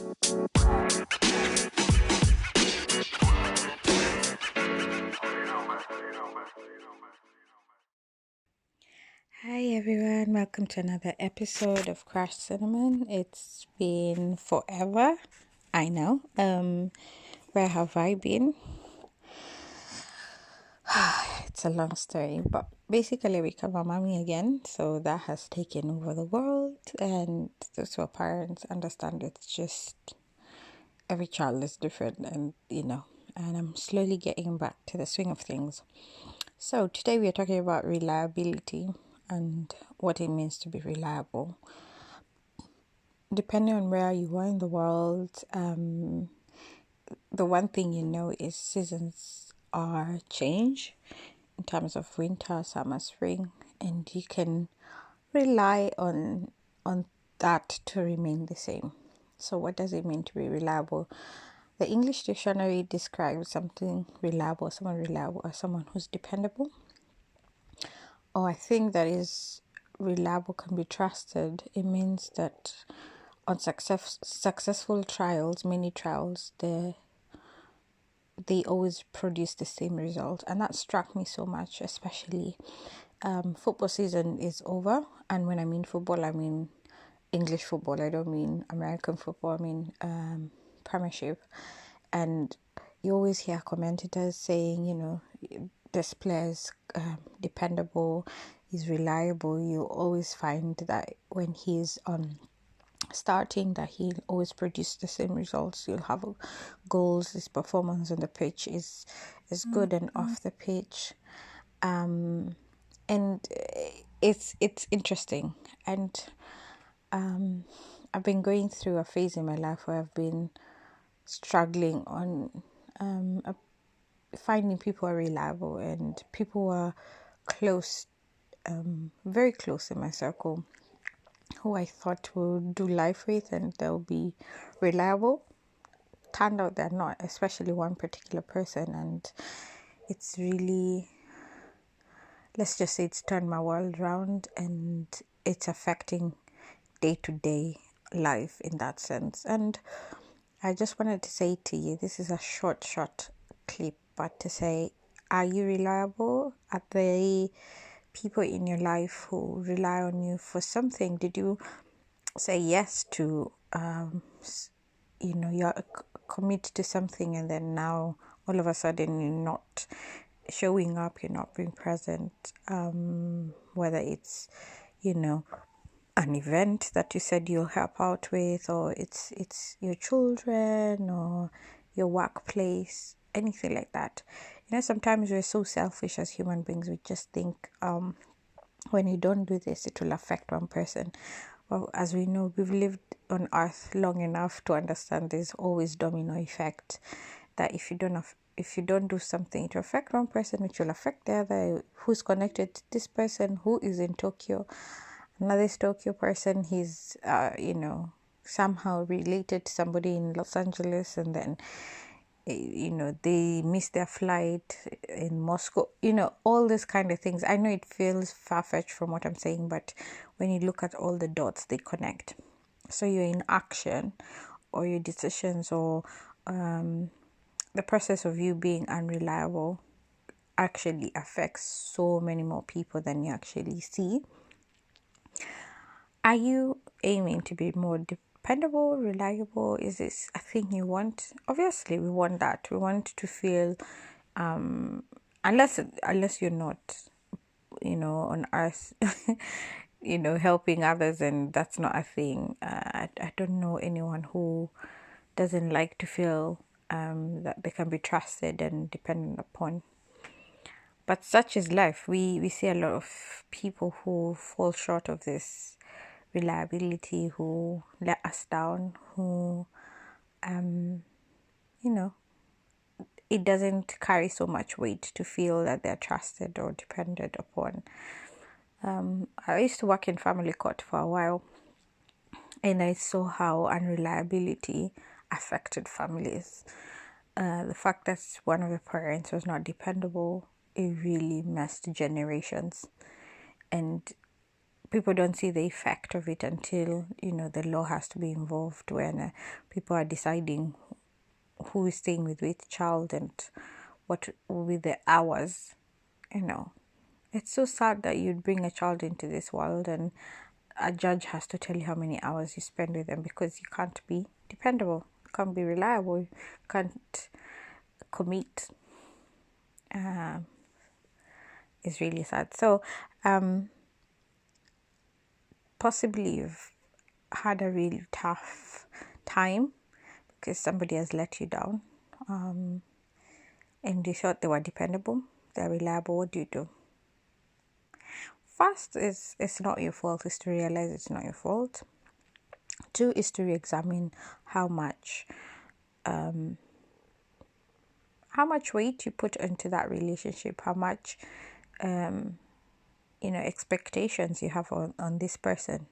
Hi everyone, welcome to another episode of Crash Cinnamon. It's been forever, I know. Where have I been? It's a long story, but basically I became a mommy again, so that has taken over the world. And those who are parents understand it's just every child is different, and I'm slowly getting back to the swing of things. So today we are talking about reliability and what it means to be reliable. Depending on where you are in the world, the one thing you know is seasons are change in terms of winter, summer, spring, and you can rely on that to remain the same. So what does it mean to be reliable? The English dictionary describes someone reliable as someone who's dependable. Or I think that is reliable can be trusted. It means that on successful trials, many trials, they always produce the same result, and that struck me so much. Especially, football season is over, and when I mean football, I mean English football. I don't mean American football. I mean Premiership, and you always hear commentators saying, this player is dependable, he's reliable. You always find that when he's starting that he'll always produce the same results. You'll have goals. His performance on the pitch is good and off the pitch, and it's interesting. And I've been going through a phase in my life where I've been struggling on finding people are reliable and people who are close, very close in my circle, who I thought would do life with and they'll be reliable. Turned out they're not, especially one particular person, and it's really, let's just say, it's turned my world around and it's affecting day-to-day life in that sense. And I just wanted to say to you, this is a short clip, but to say, are you reliable? Are there people in your life who rely on you for something? Did you say yes to you're committed to something, and then now all of a sudden you're not showing up, you're not being present, whether it's an event that you said you'll help out with, or it's your children or your workplace, anything like that. Sometimes we're so selfish as human beings. We just think when you don't do this, it will affect one person. Well, as we know, we've lived on earth long enough to understand there's always domino effect, that if you don't do something, it will affect one person, which will affect the other, who's connected to this person, who is in Tokyo. Another Tokyo person, he's somehow related to somebody in Los Angeles, and then they miss their flight in Moscow, all these kind of things. I know it feels far-fetched from what I'm saying, but when you look at all the dots, they connect. So your inaction or your decisions or the process of you being unreliable actually affects so many more people than you actually see. Are you aiming to be more dependable, reliable? Is this a thing you want? Obviously, we want that. We want to feel, unless you're not, on earth, helping others, and that's not a thing. I don't know anyone who doesn't like to feel that they can be trusted and dependent upon. But such is life. We see a lot of people who fall short of this reliability, who let us down, who, it doesn't carry so much weight to feel that they're trusted or depended upon. I used to work in family court for a while, and I saw how unreliability affected families. The fact that one of the parents was not dependable, it really messed generations. And people don't see the effect of it until, the law has to be involved when people are deciding who is staying with which child and what will be the hours. It's so sad that you'd bring a child into this world and a judge has to tell you how many hours you spend with them, because you can't be dependable, you can't be reliable, you can't commit. It's really sad. So possibly you've had a really tough time because somebody has let you down, and you thought they were dependable, they're reliable. What do you do? First is, it's not your fault, is to realize it's not your fault. Two is to re-examine how much weight you put into that relationship, how much expectations you have on this person.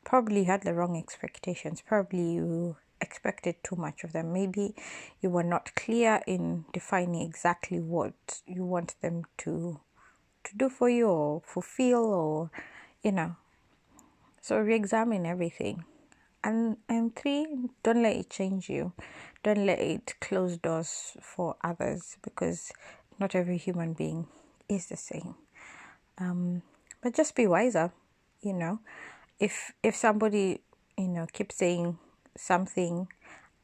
Probably you had the wrong expectations. Probably you expected too much of them. Maybe you were not clear in defining exactly what you want them to do for you or fulfill, or so re-examine everything. And three, don't let it change you. Don't let it close doors for others, because not every human being is the same. But just be wiser. If somebody keeps saying something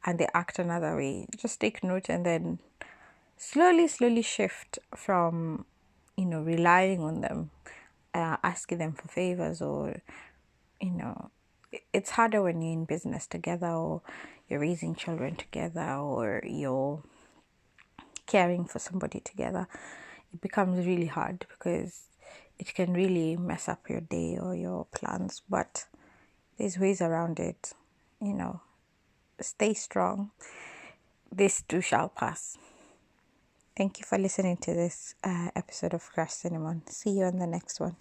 and they act another way, just take note and then slowly shift from relying on them, asking them for favors, or it's harder when you're in business together, or you're raising children together, or you're caring for somebody together. It becomes really hard because it can really mess up your day or your plans, but there's ways around it. Stay strong. This too shall pass. Thank you for listening to this episode of Crush Cinnamon. See you on the next one.